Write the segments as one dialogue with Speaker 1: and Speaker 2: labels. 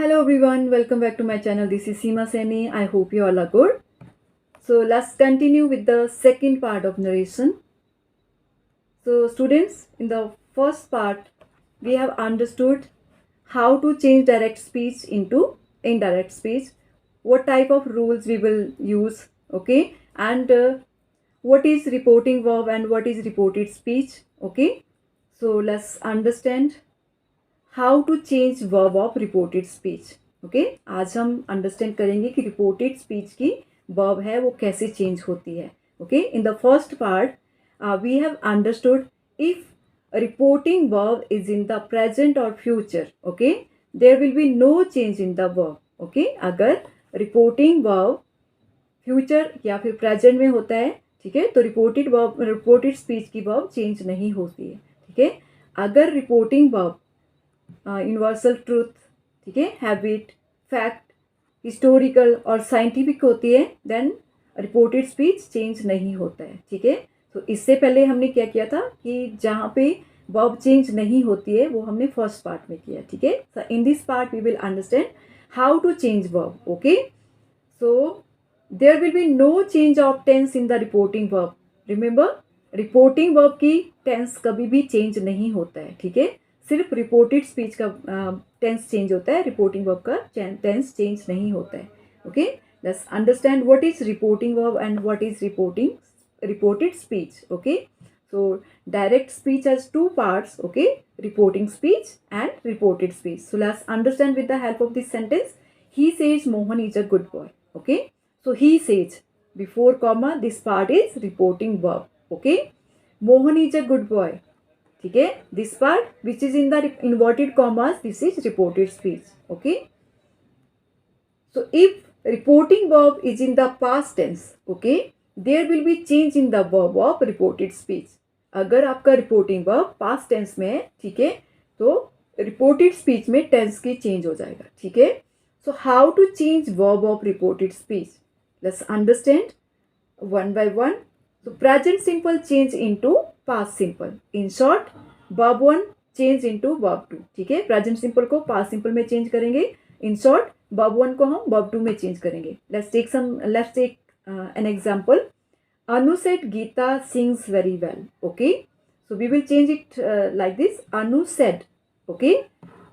Speaker 1: Hello everyone, welcome back to my channel. This is Seema Seni. I hope you all are good. So let's continue with the second part of narration. So students, in the first part, we have understood how to change direct speech into indirect speech, what type of rules we will use, okay, and what is reporting verb and what is reported speech, okay. So let's understand how to change verb of reported speech. Okay, आज हम understand करेंगे कि reported speech की verb है वो कैसे change होती है. Okay, in the first part we have understood if reporting verb is in the present और future, okay, there will be no change in the verb. Okay, अगर रिपोर्टिंग वर्ब फ्यूचर या फिर present में होता है, ठीक है, तो रिपोर्टेड स्पीच की वर्ब चेंज नहीं होती है. ठीक है, अगर रिपोर्टिंग वर्ब यूनिवर्सल ट्रूथ, ठीक है, हैबिट, फैक्ट, हिस्टोरिकल और साइंटिफिक होती है, देन रिपोर्टेड स्पीच चेंज नहीं होता है. ठीक है, तो इससे पहले हमने क्या किया था कि जहाँ पे वर्ब चेंज नहीं होती है वो हमने फर्स्ट पार्ट में किया. ठीक है, so in this part we will understand how to change verb. Okay, so there will be no change of tense in the reporting verb. Remember, reporting verb की टेंस कभी भी चेंज नहीं होता है. ठीक है, सिर्फ रिपोर्टेड स्पीच का टेंस चेंज होता है, रिपोर्टिंग वर्ब का टेंस चेंज नहीं होता है. Okay, let's understand what is reporting verb and what is reported speech. Okay, so direct speech has two parts, okay, reporting speech and reported speech. So let's understand with the help of this sentence. He says Mohan is a good boy. Okay, so he says before comma, this part is reporting verb. Okay, Mohan is a good boy. ठीक है, this part which is in the inverted commas, this is reported speech. Okay, so if reporting verb is in the past tense, okay, there will be change in the verb of reported speech. अगर आपका reporting verb past tense में है, ठीक है, तो reported speech में tense की change हो जाएगा. ठीक है, so how to change verb of reported speech, let's understand one by one. So present simple change into past simple. In short, verb 1 change into verb 2. ठीक है, प्रेजेंट सिंपल को past simple में change करेंगे. In short verb 1 को हम verb 2 में change करेंगे. Let's take an example. Anu said Geeta sings very well. Okay, so we will change it like this. Anu said, okay,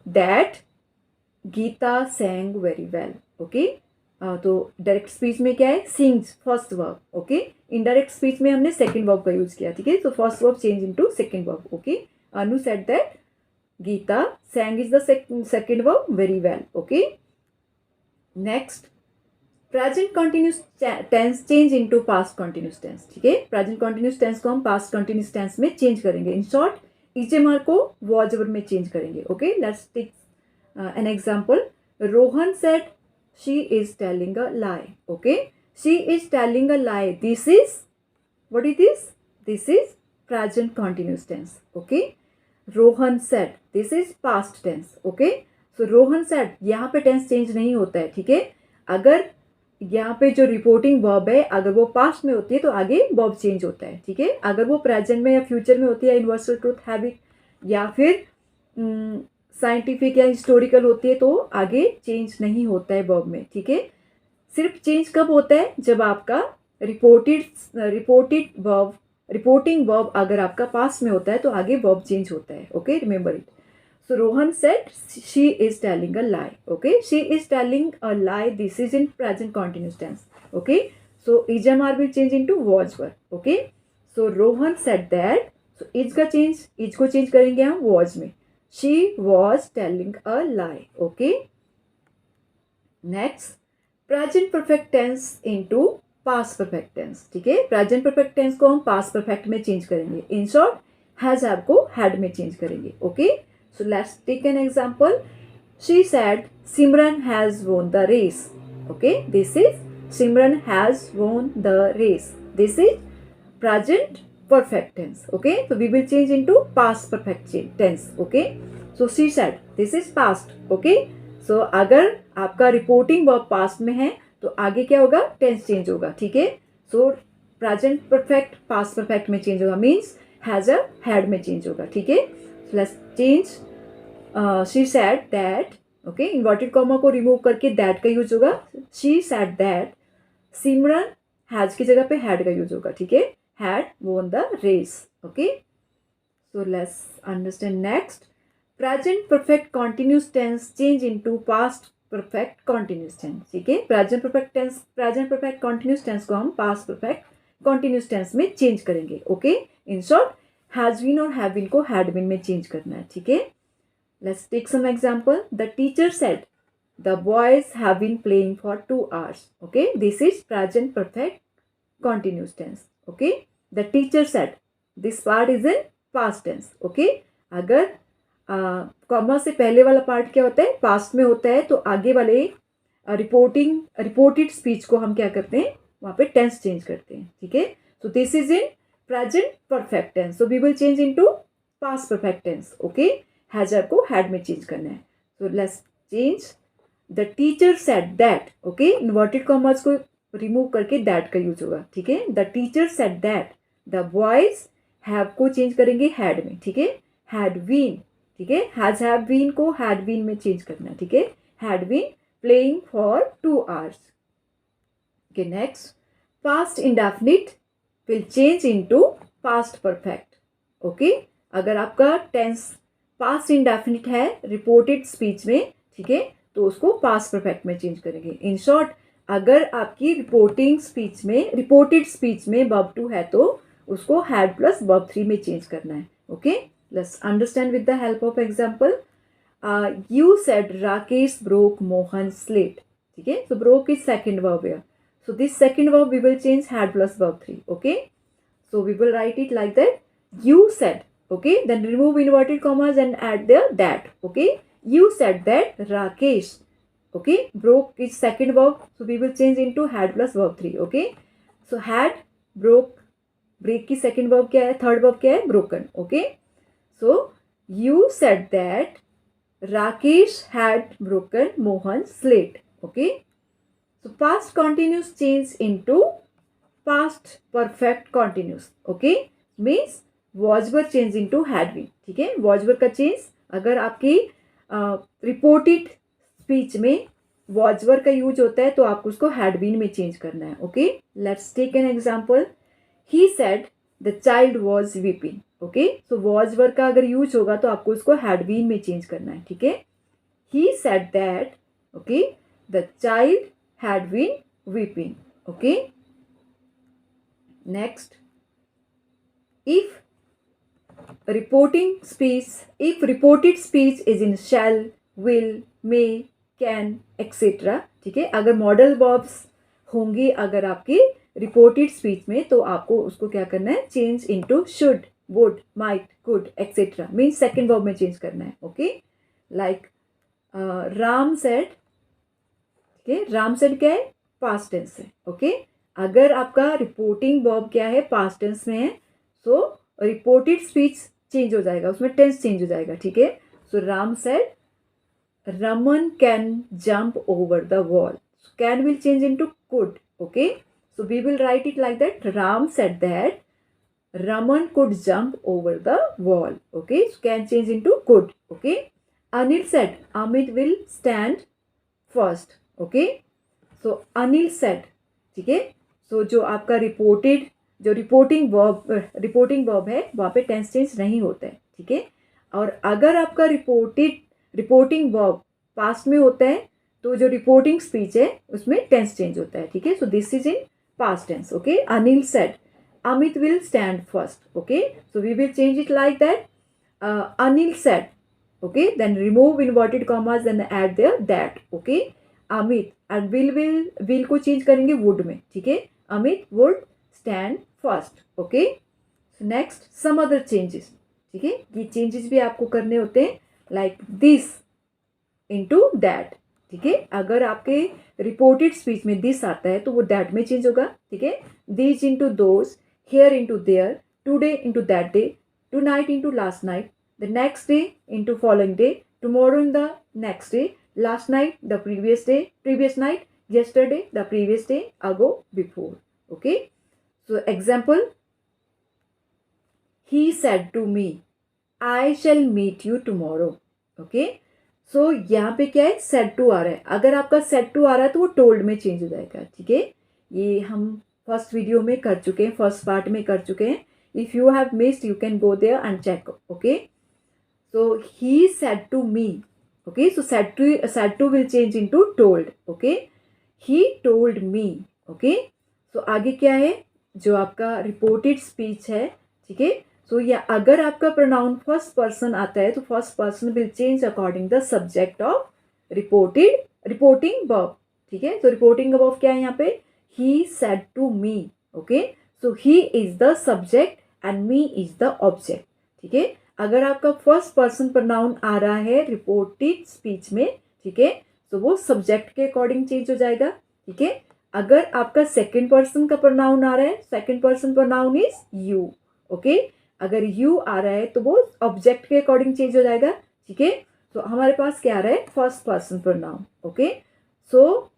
Speaker 1: that Geeta sang very well. Okay, तो direct speech में क्या है, sings first verb. Okay, indirect speech में हमने second verb का use किया. ठीक है, तो first verb change into second verb. Okay, Anu said that Geeta sang is the second verb very well. Okay, next present continuous tense change into past continuous tense. ठीक है, present continuous tense को हम past continuous tense में change करेंगे. In short, is am are को was or were में change करेंगे. Okay, let's take an example. Rohan said she is telling a lie. Okay, she is telling a lie. This is, what is this? This is present continuous tense. Okay, Rohan said, this is past tense. Okay, so Rohan said, यहाँ पे tense change नहीं होता है. ठीक है, अगर यहाँ पे जो रिपोर्टिंग वर्ब है अगर वो पास्ट में होती है तो आगे वर्ब चेंज होता है. ठीक है, अगर वो प्रेजेंट में या फ्यूचर में होती है, यूनिवर्सल ट्रूथ, हैबिट या फिर साइंटिफिक या हिस्टोरिकल होती है, तो आगे चेंज नहीं होता है वर्ब में. ठीक है, सिर्फ चेंज कब होता है, जब आपका रिपोर्टिंग वर्ब अगर आपका पास्ट में होता है तो आगे वर्ब चेंज होता है. Okay, remember it. So Rohan said she is telling a lie. Okay, she is telling a lie, this is in present continuous tense. Okay, so is am are will change into was verb. Okay, so Rohan said that, so is का change, is को change करेंगे हम was में. She was telling a lie. Okay, next present perfect tense into past perfect tense. ठीक है, present perfect tense को हम past perfect में चेंज करेंगे. In short, has have को had में चेंज करेंगे. Okay, so let's take an example. She said Simran has won the race. Okay, this is Simran has won the race. This is present perfect tense. Okay, so we will change into past perfect tense. Okay, so she said, this is past. Okay, so अगर आपका reporting verb past में है तो आगे क्या होगा, tense change होगा. ठीक है, सो प्रेजेंट परफेक्ट पास्ट परफेक्ट में चेंज होगा, मीन्स हैज अ हैड में चेंज होगा. ठीक है, so let's change. She said that okay, inverted comma को रिमूव करके दैट का यूज होगा. She said that Simran has की जगह पे हैड का यूज होगा. ठीक है, had won the race. Okay, so let's understand next. Present perfect continuous tense change into past perfect continuous tense. ठीक है, प्रेजेंट परफेक्ट कॉन्टिन्यूस टेंस को हम पास्ट परफेक्ट कॉन्टिन्यूस टेंस में चेंज करेंगे. Okay, in short has been और have been को had been में change करना है. ठीक है, let's take some example. The teacher said the boys have been playing for 2 hours. Okay, this is present perfect continuous tense. Okay, the teacher said. This part is in past tense. Okay, अगर comma से पहले वाला part क्या होता है, past में होता है, तो आगे वाले रिपोर्टेड स्पीच को हम क्या करते हैं, वहाँ पे टेंस चेंज करते हैं. ठीक है, so this is in present perfect tense, so we will change into past perfect tense. Okay, has को हैड में चेंज करना है. So let's change. The teacher said that. Okay, inverted commas को remove करके दैट का use होगा. ठीक है, the teacher said that the boys have को चेंज करेंगे हैड में. ठीक है, हैड बीन. ठीक है, हैज हैव बीन को हैड बीन में चेंज करना है. ठीक है, had been playing for 2 hours. Okay, next. Past indefinite will change into past perfect. Okay, अगर आपका टेंस पास्ट इंडेफिनिट है रिपोर्टेड स्पीच में, ठीक है, तो उसको पास्ट परफेक्ट में चेंज करेंगे. इन शॉर्ट, अगर आपकी रिपोर्टेड स्पीच में वर्ब 2 है तो उसको हैड प्लस वर्ब 3 में चेंज करना है. Okay, let's understand with the help of example. You said Rakesh broke Mohan slate. ठीक है, so broke is second verb here, so this second verb we will change had plus verb 3. Okay, so we will write it like that. You said. Okay, then remove inverted commas and add there that. Okay, you said that Rakesh, okay, broke is second verb, so we will change into had plus verb 3. Okay, so had, broke, break की second verb क्या है, third verb क्या है, broken. Okay, so you said that Rakesh had broken Mohan's slate. Okay, so past continuous change into past perfect continuous. Okay, means was were change into had been. ठीक है, was were का change अगर आपकी reported speech में was were का use होता है तो आपको उसको हैड बीन में चेंज करना है. Okay, let's take an example. He said the child was weeping. Okay, so was were का अगर यूज होगा तो आपको उसको हैड बीन में चेंज करना है. ठीक है, he said that. Okay, the child had been weeping. Okay, next. if reported speech is in shall, will, may, can, etc. ठीक है, अगर मॉडल वर्ब्स होंगे अगर आपकी रिपोर्टेड स्पीच में तो आपको उसको क्या करना है, change into should, would, might, could, etcetera. Means second verb में चेंज करना है. Okay, like Ram said. ठीक है, राम सेड क्या है, पास्ट टेंस है. ओके, अगर आपका रिपोर्टिंग वर्ब क्या है, पास्ट टेंस में है, सो रिपोर्टेड स्पीच चेंज हो जाएगा, उसमें टेंस चेंज हो जाएगा. ठीक है, so Ram said Raman can jump over the wall. Can will change into could. Okay, so we will write it like that. Ram said that Raman could jump over the wall. Okay, so can change into could. Okay, Anil said Amit will stand first. Okay, so Anil said. ठीक है, सो जो आपका reporting verb है वहाँ पे tense change नहीं होता है. ठीक है, और अगर आपका रिपोर्टिंग वर्ब पास्ट में होता है तो जो रिपोर्टिंग स्पीच है उसमें टेंस चेंज होता है. ठीक है, so this is in past tense. Okay, Anil said Amit will stand first. Okay, so we will change it like that. Anil said. Okay, then remove inverted commas and add there that. Okay, Amit and will को change करेंगे would में. ठीक है, Amit would stand first. Okay, next some other changes. ठीक है, ये changes भी आपको करने होते हैं लाइक दिस इनटू दैट. ठीक है, अगर आपके रिपोर्टेड स्पीच में दिस आता है तो वो दैट में चेंज होगा. ठीक है, this into those, here into their, today into that day, tonight into last night, the next day into following day, tomorrow in the next day, last night the previous night, yesterday the previous day, ago, before. Okay, so example, he said to me I shall meet you tomorrow. Okay, सो यहाँ पे क्या है, said to आ रहा है। अगर आपका said to आ रहा है तो वो टोल्ड में चेंज हो जाएगा, ठीक है। ये हम फर्स्ट वीडियो में कर चुके हैं, फर्स्ट पार्ट में कर चुके हैं। If you have missed you can go there and check, okay. So he said to me, okay. So said to will change into told, okay. He told me, okay. So आगे क्या है, जो आपका reported speech है, ठीक है। सो या अगर आपका प्रोनाउन फर्स्ट पर्सन आता है तो first person will change according the subject of reporting verb, ठीक है। तो रिपोर्टिंग वर्ब क्या है यहाँ पे, he said to me, okay. So he is the subject and me is the object, ठीक है। अगर आपका फर्स्ट पर्सन प्रोनाउन आ रहा है रिपोर्टेड स्पीच में, ठीक है, तो वो सब्जेक्ट के अकॉर्डिंग चेंज हो जाएगा, ठीक है। अगर आपका सेकंड पर्सन का प्रोनाउन आ रहा है, second person pronoun is you, okay. अगर यू आ रहा है तो वो ऑब्जेक्ट के अकॉर्डिंग चेंज हो जाएगा, ठीक है। तो हमारे पास क्या आ रहा है, first person pronoun, okay. So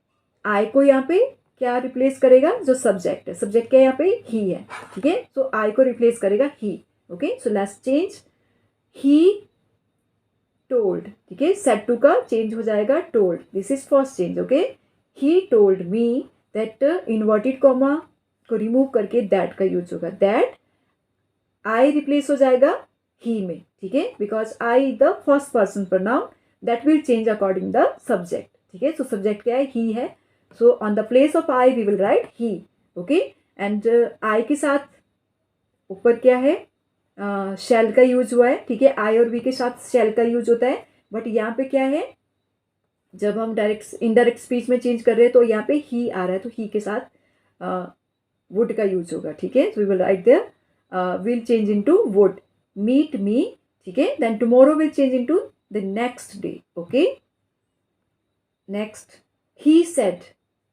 Speaker 1: आई को यहाँ पे क्या रिप्लेस करेगा, जो सब्जेक्ट है, सब्जेक्ट क्या है यहाँ पे, ही है, ठीक है। सो आई को रिप्लेस करेगा he, okay. So let's change, he told, ठीक है। सेड टू का चेंज हो जाएगा told, this is first change, okay. He told me that, inverted comma को रिमूव करके दैट का यूज होगा, दैट आई रिप्लेस हो जाएगा ही में, ठीक है। Because I the first person pronoun, that will change according the subject, ठीक है। सो सब्जेक्ट क्या है, ही है। So on the place of I we will write he, okay. And I के साथ ऊपर क्या है, शेल का यूज हुआ है, ठीक है। आई और वी के साथ शेल का यूज होता है, बट यहाँ पे क्या है, जब हम डायरेक्ट इनडायरेक्ट स्पीच में चेंज कर रहे हैं तो यहाँ पे ही आ रहा है, तो ही के साथ वुड का यूज होगा, ठीक है। So we will write there will change into would, meet me, ठीक है। Then tomorrow will change into the next day, okay. Next, he said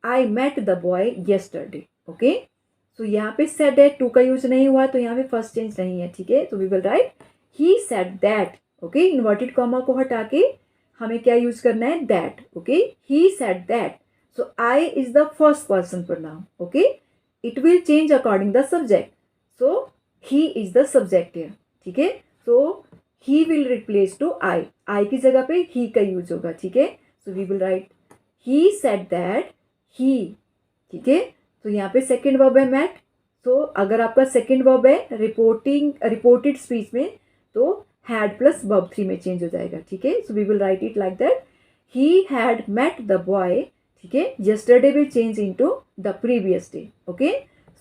Speaker 1: I met the boy yesterday, okay. So यहाँ पे said है, to का use नहीं हुआ तो यहाँ पे फर्स्ट चेंज नहीं है, ठीक है। तो we will write he said that, okay. Inverted comma को हटा के हमें क्या यूज करना है, that, okay. He said that, so I is the first person pronoun, okay. It will change according the subject, so he is the subject here, ठीक है। So he will replace to I की जगह पे he का use होगा, ठीक है। So we will write he said that he, ठीक है। तो यहाँ पे सेकेंड वर्ब है मैट। सो अगर आपका सेकेंड वर्ब है रिपोर्टेड स्पीच में तो हैड प्लस वर्ब 3 में चेंज हो जाएगा, ठीक है। So we will write it like that, he had met the boy, ठीक है। yesterday will change into the previous day, okay.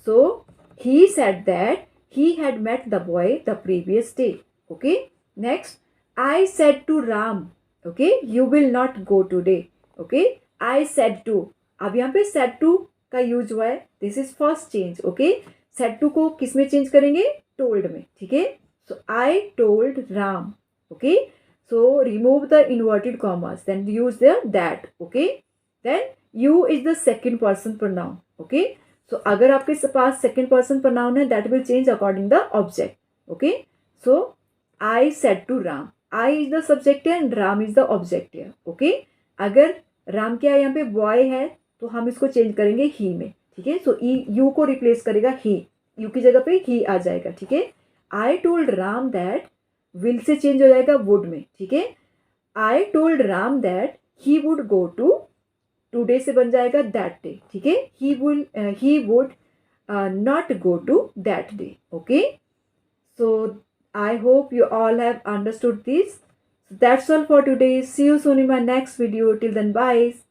Speaker 1: So he said that he had met the boy the previous day, okay. Next, I said to Ram, okay, you will not go today, okay. I said to, अब यहाँ पे said to का use हुआ है, this is first change, okay. said to को किस में change करेंगे, told में, ठीक है। सो I told Ram, okay. So remove the inverted commas, then use the that, okay. Then you is the second person pronoun, okay. So अगर आपके पास सेकेंड पर्सन प्रोनाउन है that will change according the object, okay. So I said to Ram, I is the subject है and Ram is the object है, okay. अगर राम क्या है यहाँ पे, बॉय है, तो हम इसको चेंज करेंगे ही में, ठीक है। सो यू को रिप्लेस करेगा ही, यू की जगह पे ही आ जाएगा, ठीक है। I told Ram that, will से चेंज हो जाएगा वुड में, ठीक है। I told Ram that he would go to, today बन जाएगा दैट डे, ठीक है। He would not go to that day, okay. So I hope you all have understood this. So that's all for today. See you soon in my next video. Till then, bye.